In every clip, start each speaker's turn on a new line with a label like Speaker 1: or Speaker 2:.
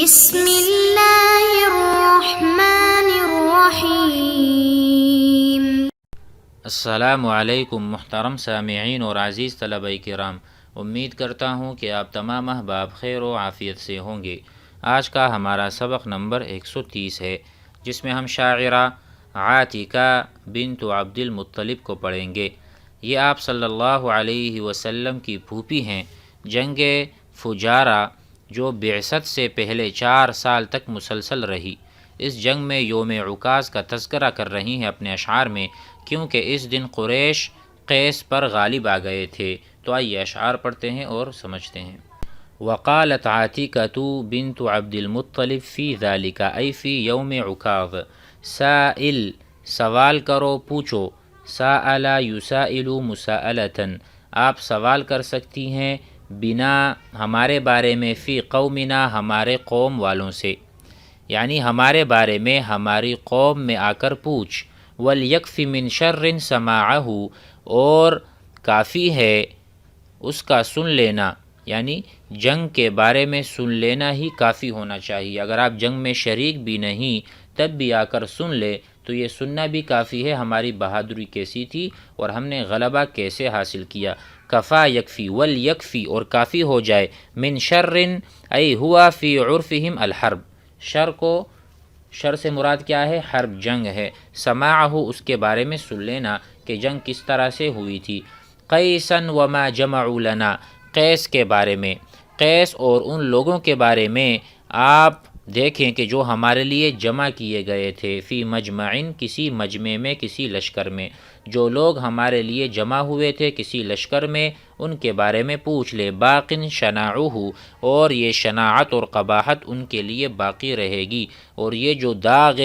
Speaker 1: بسم اللہ الرحمن الرحیم۔
Speaker 2: السلام علیکم محترم سامعین اور عزیز طلبہ کرام، امید کرتا ہوں کہ آپ تمام احباب خیر و عافیت سے ہوں گے۔ آج کا ہمارا سبق نمبر 130 ہے، جس میں ہم شاعرہ عاتکہ بنت عبد المطلب کو پڑھیں گے۔ یہ آپ صلی اللہ علیہ وسلم کی پھوپھی ہیں۔ جنگ فجارہ جو بعثت سے پہلے 4 سال تک مسلسل رہی، اس جنگ میں یوم عکاظ کا تذکرہ کر رہی ہیں اپنے اشعار میں، کیونکہ اس دن قریش قیس پر غالب آ گئے تھے۔ تو آئیے اشعار پڑھتے ہیں اور سمجھتے ہیں۔ وقالت عاتکۃ بنت عبد المطلب فی ذالک ای فی یوم عکاظ، سائل سوال کرو پوچھو، سائل یسائل مساءلۃ آپ سوال کر سکتی ہیں، بنا ہمارے بارے میں، فی قومنا ہمارے قوم والوں سے، یعنی ہمارے بارے میں ہماری قوم میں آ کر پوچھ۔ وَلْيَكْفِ مِنْ شَرٍ سَمَاعَهُ اور کافی ہے اس کا سن لینا، یعنی جنگ کے بارے میں سن لینا ہی کافی ہونا چاہیے۔ اگر آپ جنگ میں شریک بھی نہیں تب بھی آ کر سن لے تو یہ سننا بھی کافی ہے ہماری بہادری کیسی تھی اور ہم نے غلبہ کیسے حاصل کیا۔ کفا یکفی ولیکفی اور کافی ہو جائے، من شر ای ہوا فی عرفہم الحرب، شر سے مراد کیا ہے؟ حرب، جنگ ہے۔ سماعہ اس کے بارے میں سن لینا کہ جنگ کس طرح سے ہوئی تھی۔ قیسا وما جمعوا لنا، قیس کے بارے میں، قیس اور ان لوگوں کے بارے میں آپ دیکھیں کہ جو ہمارے لیے جمع کیے گئے تھے، فی مجمعن کسی مجمع میں، کسی لشکر میں، جو لوگ ہمارے لیے جمع ہوئے تھے کسی لشکر میں، ان کے بارے میں پوچھ لے۔ باقٍ شناعہ اور یہ شناعت اور قباحت ان کے لیے باقی رہے گی، اور یہ جو داغ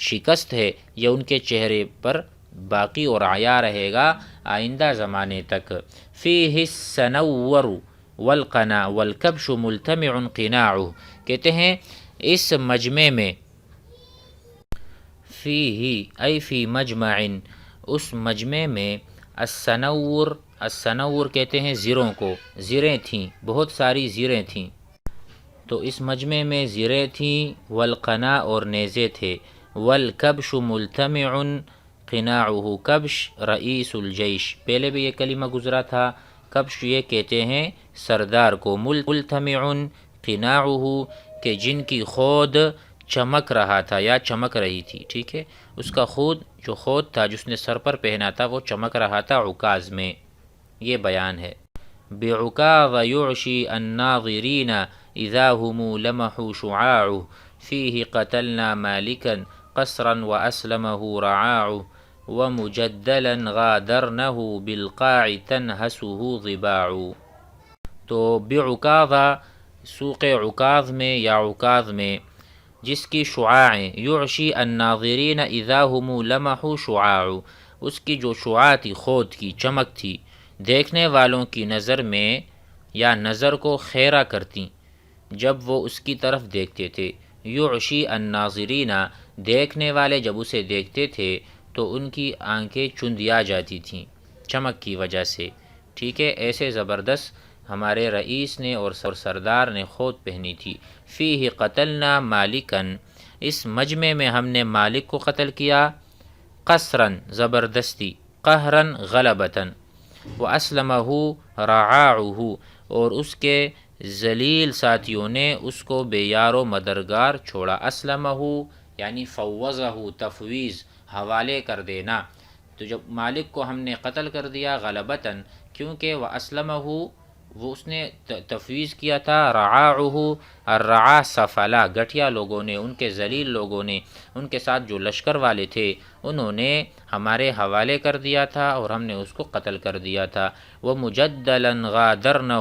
Speaker 2: شکست ہے یہ ان کے چہرے پر باقی اور عیا رہے گا آئندہ زمانے تک۔ فیہ السنور والقنا والکبش ملتمع قناعہ، کہتے ہیں اس مجمع میں، فیہ ای فی مجمع، اس مجمع میں، السنور کہتے ہیں زروں کو، زریں تھیں، بہت ساری زریں تھیں، تو اس مجمع میں زریں تھیں، والقنا اور نیزے تھے، والکبش ملتمع قناعہ، کبش رئیس الجیش، پہلے بھی یہ کلمہ گزرا تھا، کبش یہ کہتے ہیں سردار کو، ملتمع قناعہ کہ جن کی خود چمک رہا تھا یا چمک رہی تھی، ٹھیک ہے، اس کا خود تھا جس نے سر پر پہنا تھا وہ چمک رہا تھا عکاظ میں، یہ بیان ہے۔ بعکاظ یعشی الناظرین اذا هم لمحوا شعاعه فیہ قتلنا مالکا قصرا واسلمه رعاع ومجدلا غادرنه بالقاع تنہسه ضباع۔ تو بعکاظ سوق عکاظ میں یا عکاظ میں، جس کی شعاعیں، یعشی الناظرین اذا هم لمحوا شعاع، اس کی جو شعاع تھی، خود کی چمک تھی، دیکھنے والوں کی نظر میں یا نظر کو خیرہ کرتی جب وہ اس کی طرف دیکھتے تھے۔ یعشی الناظرین، دیکھنے والے جب اسے دیکھتے تھے تو ان کی آنکھیں چندیا جاتی تھیں چمک کی وجہ سے، ٹھیک ہے، ایسے زبردست ہمارے رئیس نے اور سردار نے خود پہنی تھی۔ فیہ قتلنا مالکا، اس مجمع میں ہم نے مالک کو قتل کیا، قصرا زبردستی، قہرا غلبتا، واسلمہ رعاعہ اور اس کے ذلیل ساتھیوں نے اس کو بے یار و مددگار چھوڑا۔ اسلمہ یعنی فوضہ، تفویض، حوالے کر دینا، تو جب مالک کو ہم نے قتل کر دیا غلبتاً، کیونکہ واسلمہ وہ اس نے تفویض کیا تھا، رعاعہ الرعا سفلا، گٹھیا لوگوں نے، ان کے ذلیل لوگوں نے، ان کے ساتھ جو لشکر والے تھے انہوں نے ہمارے حوالے کر دیا تھا اور ہم نے اس کو قتل کر دیا تھا۔ ومجدلا غادرنہ،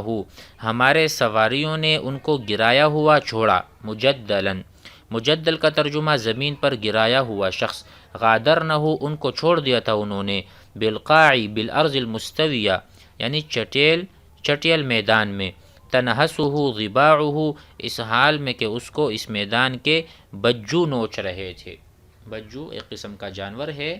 Speaker 2: ہمارے سواریوں نے ان کو گرایا ہوا چھوڑا، مجدل کا ترجمہ زمین پر گرایا ہوا شخص، غادرنہ ان کو چھوڑ دیا تھا انہوں نے، بالقاع بالارض المستویہ یعنی چٹیل میدان میں، تنہسہ ضباعہ اس حال میں کہ اس کو اس میدان کے بجو نوچ رہے تھے۔ بجو ایک قسم کا جانور ہے،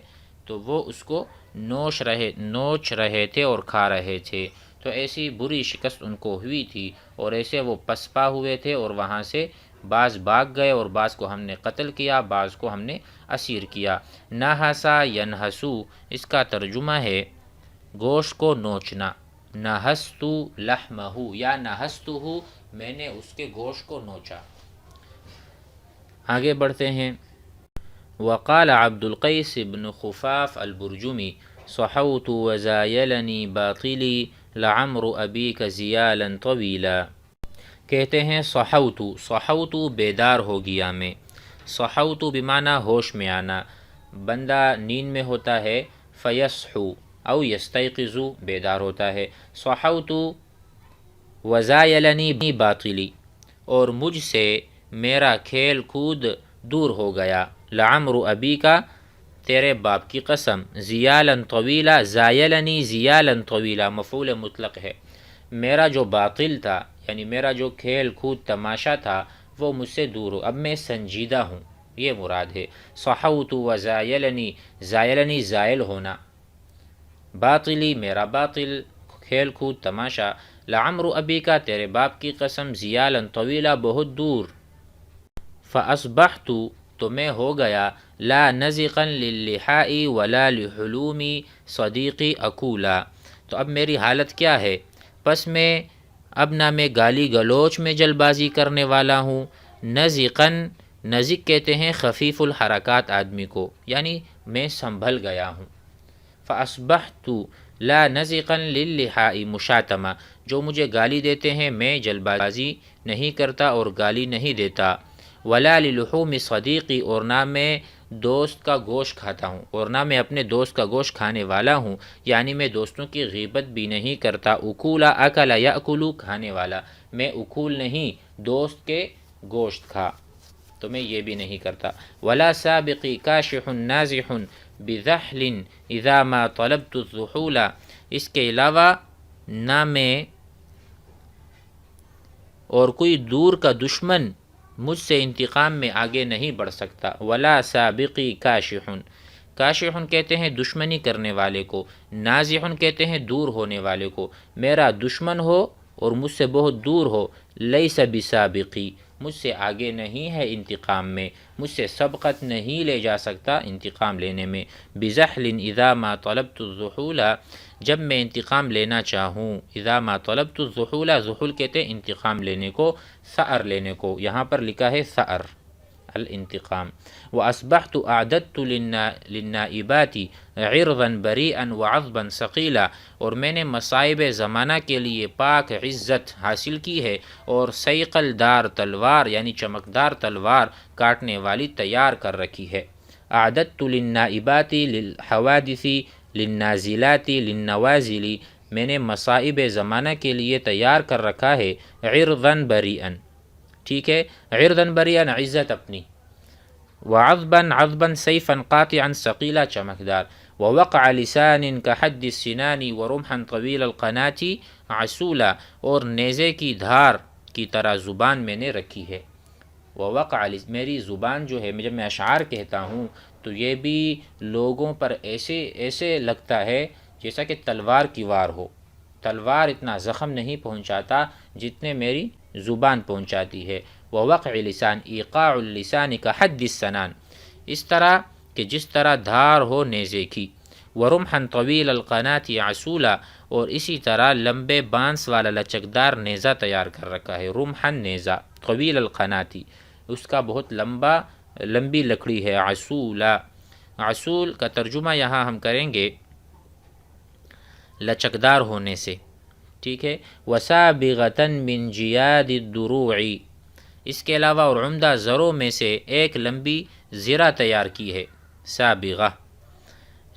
Speaker 2: تو وہ اس کو نوچ رہے تھے اور کھا رہے تھے، تو ایسی بری شکست ان کو ہوئی تھی اور ایسے وہ پسپا ہوئے تھے اور وہاں سے بعض بھاگ گئے اور بعض کو ہم نے قتل کیا، بعض کو ہم نے اسیر کیا۔ نہسا ینہسو، اس کا ترجمہ ہے گوشت کو نوچنا۔ نہستو لحمہ یا نہستہ، میں نے اس کے گوشت کو نوچا۔ آگے بڑھتے ہیں۔ وقال عبد القیس بن خفاف البرجمی صحوت وزایلنی باطلی لعمر ابیک زیالا طویلا۔ کہتے ہیں صحوت بیدار ہو گیا میں، صحوت بمعنی ہوش میں آنا، بندہ نیند میں ہوتا ہے فیصحو او یستیقظ بیدار ہوتا ہے۔ صحوت وزایلنی باطلی، اور مجھ سے میرا کھیل کود دور ہو گیا، لعمر ابی کا تیرے باپ کی قسم، زیالا طویلا، زایلنی زیالا طویلا مفعول مطلق ہے، میرا جو باطل تھا یعنی میرا جو کھیل کود تماشا تھا وہ مجھ سے دور ہو، اب میں سنجیدہ ہوں، یہ مراد ہے۔ صحوت وزایلنی، زایلنی زائل ہونا، باطلی میرا باطل کھیل کود تماشا، لعمر ابی کا تیرے باپ کی قسم، زیالا طویلا بہت دور۔ فاصبحت، تو میں ہو گیا، لا نزقا للحائی ولا لحلومی صدیقی اکولا، تو اب میری حالت کیا ہے؟ پس میں اب نہ میں گالی گلوچ میں جل بازی کرنے والا ہوں، نزقا، نزق کہتے ہیں خفیف الحرکات آدمی کو، یعنی میں سنبھل گیا ہوں۔ فاصبحت لا نزقا للحائی مشاتمہ، جو مجھے گالی دیتے ہیں میں جل بازی نہیں کرتا اور گالی نہیں دیتا، ولا للحوم صدیقی، اور نہ میں دوست کا گوشت کھاتا ہوں، اور نہ میں اپنے دوست کا گوشت کھانے والا ہوں، یعنی میں دوستوں کی غیبت بھی نہیں کرتا۔ اکولا اکلا یاکلو، کھانے والا، میں اکول نہیں دوست کے گوشت کھا، تو میں یہ بھی نہیں کرتا۔ ولا سابقی کاشح نازح بذحل اذا ما طلبت الذحول، اس کے علاوہ نہ میں اور کوئی دور کا دشمن مجھ سے انتقام میں آگے نہیں بڑھ سکتا۔ ولا سابقی کاشح، کاشح کہتے ہیں دشمنی کرنے والے کو، نازح کہتے ہیں دور ہونے والے کو، میرا دشمن ہو اور مجھ سے بہت دور ہو، لیس بسابقی، مجھ سے آگے نہیں ہے انتقام میں، مجھ سے سبقت نہیں لے جا سکتا انتقام لینے میں۔ بزحل اذا ما طلبت الذحول، جب میں انتقام لینا چاہوں، اذا ما طلبت الذحول، ذحول کہتے ہیں انتقام لینے کو، ثأر لینے کو، یہاں پر لکھا ہے ثأر الانتقام۔ وأصبحت أعددت للنائبات عرضا بريئا وعظبا ثقيلا، اور میں نے مصائب زمانہ کے لیے پاک عزت حاصل کی ہے اور سیقل دار تلوار یعنی چمکدار تلوار کاٹنے والی تیار کر رکھی ہے۔ اعددت للنائبات للحوادث للنازلات للنوازل، میں نے مصائب زمانہ کے لیے تیار کر رکھا ہے، عرضا بريئا، ٹھیک ہے، عرضا بريئا عزت اپنی، وعظبا عظبا سیفا قاطعا ثقیلا چمکدار، ووقع لسان كحد السنان ورمحا طویل القناة عسولا، اور نیزے کی دھار کی طرح زبان میں نے رکھی ہے۔ ووقع، میری زبان جو ہے جب میں اشعار کہتا ہوں تو یہ بھی لوگوں پر ایسے لگتا ہے جیسا کہ تلوار کی وار ہو، تلوار اتنا زخم نہیں پہنچاتا جتنے میری زبان پہنچاتی ہے۔ ووقع لسان، ایقاع اللسان كحد السنان، اس طرح کہ جس طرح دھار ہو نیزے کی، ورمحا طویل القناة عسولا، اور اسی طرح لمبے بانس والا لچکدار نیزہ تیار کر رکھا ہے، رمحا نیزہ، طویل القناة اس کا بہت لمبی لکڑی ہے، عسولا، عسول کا ترجمہ یہاں ہم کریں گے لچکدار ہونے سے، ٹھیک ہے۔ وسابغة من جیاد الدروع، اس کے علاوہ اور عمدہ زروں میں سے ایک لمبی زرہ تیار کی ہے، سابغہ،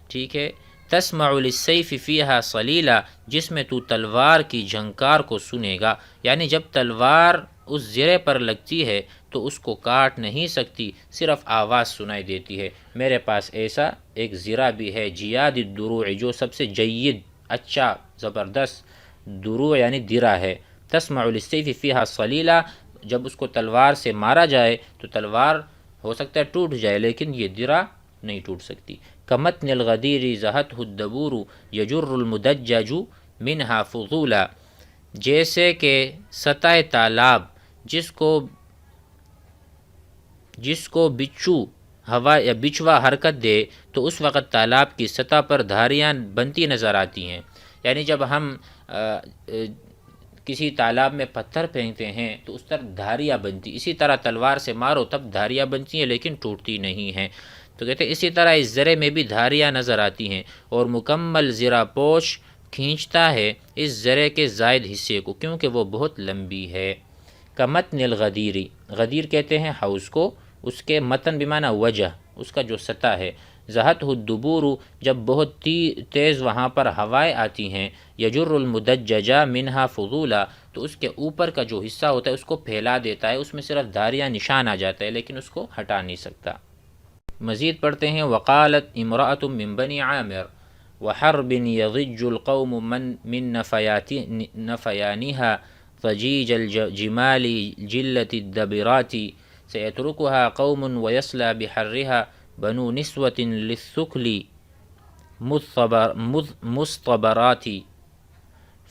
Speaker 2: ٹھیک ہے۔ تسمع للسیف فیہا صلیلا، جس میں تو تلوار کی جھنکار کو سنے گا، یعنی جب تلوار اس زرے پر لگتی ہے تو اس کو کاٹ نہیں سکتی، صرف آواز سنائی دیتی ہے۔ میرے پاس ایسا ایک زرہ بھی ہے، جیاد الدروع، جو سب سے جید، اچھا، زبردست، دروع یعنی درہ ہے۔ تسمع للسیف فیہا صلیلا، جب اس کو تلوار سے مارا جائے تو تلوار ہو سکتا ہے ٹوٹ جائے لیکن یہ درہ نہیں ٹوٹ سکتی۔ کمتن الغدیر زہتہ الدبور یجر المدجج منہا فضولا، جیسے کہ سطح تالاب جس کو جس کو بچھو ہوا یا بچھوا حرکت دے تو اس وقت تالاب کی سطح پر دھاریاں بنتی نظر آتی ہیں۔ یعنی جب ہم کسی تالاب میں پتھر پھینکتے ہیں تو اس طرح دھاریاں بنتی، اسی طرح تلوار سے مارو تب دھاریاں بنتی ہیں لیکن ٹوٹتی نہیں ہیں۔ تو کہتے ہیں اسی طرح اس زرے میں بھی دھاریاں نظر آتی ہیں، اور مکمل زرہ پوش کھینچتا ہے اس زرے کے زائد حصے کو کیونکہ وہ بہت لمبی ہے۔ کمتن الغدیری، غدیر کہتے ہیں حوض کو، اس کے متن بمعنی وجہ، اس کا جو سطح ہے۔ زہت الدبور، جب بہت تیز وہاں پر ہوائیں آتی ہیں، یجر المدججہ منہا فضولا، تو اس کے اوپر کا جو حصہ ہوتا ہے اس کو پھیلا دیتا ہے، اس میں صرف دھاریاں نشان آ جاتا ہے لیکن اس کو ہٹا نہیں سکتا۔ مزید پڑھتے ہیں وقالت امرأۃ من بنی عامر وحرب یضج القوم من نفیانها ضجیج الجمال جلة الدبرات سيتركها قوم ويصلى بحرها بنو نسوة للثكل مصطبرات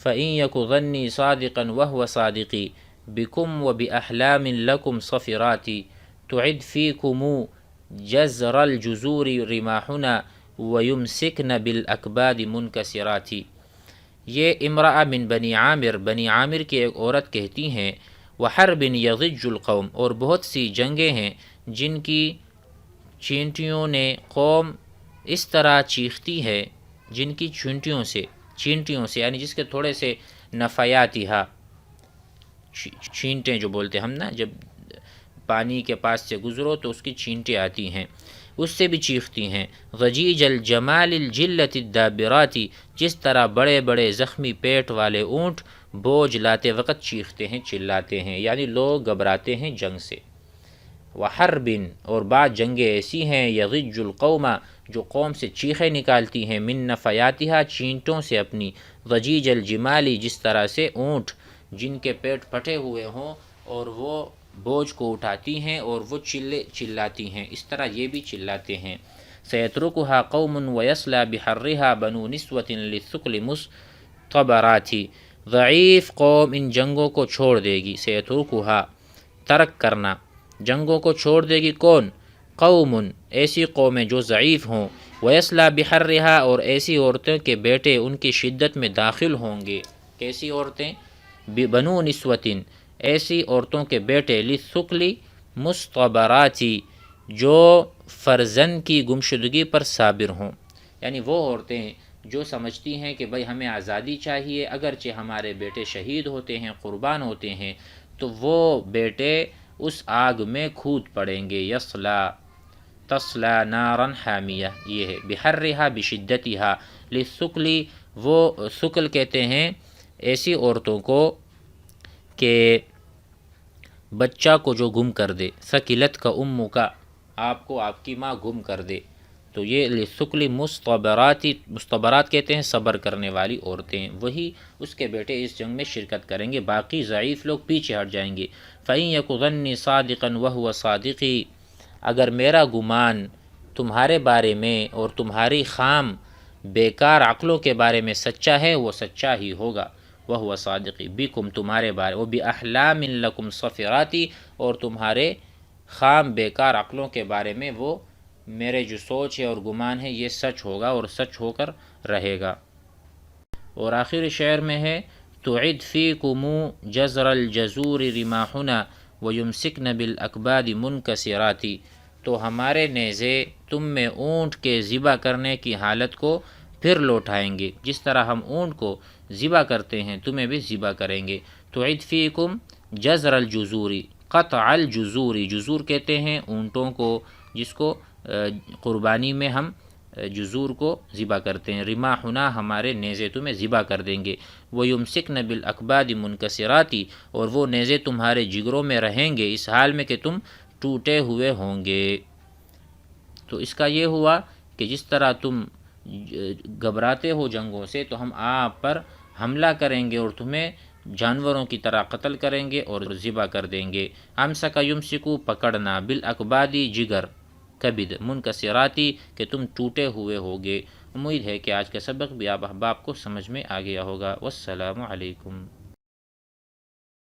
Speaker 2: فإن يك ظني صادقا وهو صادقي بكم وبأحلام لكم صفرات تعد فيكم جزر الجزور رماحنا ويمسكن بالأكباد منكسرات۔ یہ امرأہ من بنی عامر، بنی عامر کی ایک عورت کہتی ہیں، وحرب یضج القوم، اور بہت سی جنگیں ہیں جن کی چینٹیوں نے قوم اس طرح چیختی ہے، جن کی چینٹیوں سے یعنی جس کے تھوڑے سے نفیاتہا، چھینٹیں جو بولتے ہم نا، جب پانی کے پاس سے گزرو تو اس کی چھینٹیں آتی ہیں، اس سے بھی چیختی ہیں۔ ضجیج الجمال الجلة الدابرات، جس طرح بڑے بڑے زخمی پیٹ والے اونٹ بوجھ لاتے وقت چیختے ہیں، چلاتے ہیں، یعنی لوگ گھبراتے ہیں جنگ سے۔ وحرب، اور بعض جنگیں ایسی ہیں، یضج القوم، جو قوم سے چیخیں نکالتی ہیں، من نفیاتہا، چینٹوں سے اپنی، ضجیج الجمالی، جس طرح سے اونٹ جن کے پیٹ پھٹے ہوئے ہوں اور وہ بوجھ کو اٹھاتی ہیں اور وہ چلاتی ہیں، اس طرح یہ بھی چلاتے ہیں۔ سیترکھا قوم ویصلی بحرھا بنو نسوۃ للثقل مصطبرات، ضعیف قوم ان جنگوں کو چھوڑ دے گی، سیترکھا ترک کرنا، جنگوں کو چھوڑ دے گی کون؟ قوم، ایسی قومیں جو ضعیف ہوں، ویصلی بحرھا، اور ایسی عورتوں کے بیٹے ان کی شدت میں داخل ہوں گے۔ کیسی عورتیں؟ بنو نسوۃ، ایسی عورتوں کے بیٹے، للثقل مصطبرات، جو فرزند کی گمشدگی پر صابر ہوں، یعنی وہ عورتیں جو سمجھتی ہیں کہ بھئی ہمیں آزادی چاہیے، اگرچہ ہمارے بیٹے شہید ہوتے ہیں، قربان ہوتے ہیں، تو وہ بیٹے اس آگ میں کھود پڑیں گے۔ تصلا نارا حامیہ، یہ ہے بحرھا بشدتھا، للثقل، وہ ثقل کہتے ہیں ایسی عورتوں کو کہ بچہ کو جو گم کر دے، ثقلت کا امو کا، آپ کو آپ کی ماں گم کر دے، تو یہ للثقل مصطبرات کہتے ہیں صبر کرنے والی عورتیں، وہی اس کے بیٹے اس جنگ میں شرکت کریں گے، باقی ضعیف لوگ پیچھے ہٹ جائیں گے۔ فَإِن يَكُ ظَنِّي صَادِقًا وَهُوَ صَادِقِي، اگر میرا گمان تمہارے بارے میں اور تمہاری خام بیکار عقلوں کے بارے میں سچا ہے، وہ سچا ہی ہوگا۔ وَهُوَ صَادِقِي بِكُمْ، تمہارے بارے، وَبِأَحْلَامٍ لَكُمْ صَفِرَاتِ، اور تمہارے خام بیکار عقلوں کے بارے میں وہ میرے جو سوچ ہے اور گمان ہے یہ سچ ہوگا اور سچ ہو کر رہے گا۔ اور آخر شعر میں ہے تُعِدْ فِيكُمُ جَزْرَ الْجَزُورِ رِمَاحُنَا وَيُمْسِكْنَ بِالْأَكْبَادِ مُنْكَسِرَاتِ، تو ہمارے نیزے تم میں اونٹ کے ذبح کرنے کی حالت کو پھر لوٹائیں گے، جس طرح ہم اونٹ کو ذبح کرتے ہیں تمہیں بھی ذبح کریں گے۔ تُعِدْ فِيكُمْ جَزْرَ الْجُزُورِ، قطع الجزور، جزور کہتے ہیں اونٹوں کو جس کو قربانی میں ہم جزور کو ذبح کرتے ہیں۔ رماحنا، ہمارے نیزے تمہیں ذبح کر دیں گے۔ وَيُمْسِكْنَ بِالْأَكْبَادِ مُنْكَسِرَاتِ، اور وہ نیزے تمہارے جگروں میں رہیں گے اس حال میں کہ تم ٹوٹے ہوئے ہوں گے۔ تو اس کا یہ ہوا کہ جس طرح تم گھبراتے ہو جنگوں سے، تو ہم آپ پر حملہ کریں گے اور تمہیں جانوروں کی طرح قتل کریں گے اور ذبح کر دیں گے۔ امسک یمسکو، پکڑنا، بالاکبادی، جگر، کبد، منکسراتی، کہ تم ٹوٹے ہوئے ہوگے۔ امید ہے کہ آج کا سبق بھی آپ احباب کو سمجھ میں آ گیا ہوگا۔ والسلام علیکم۔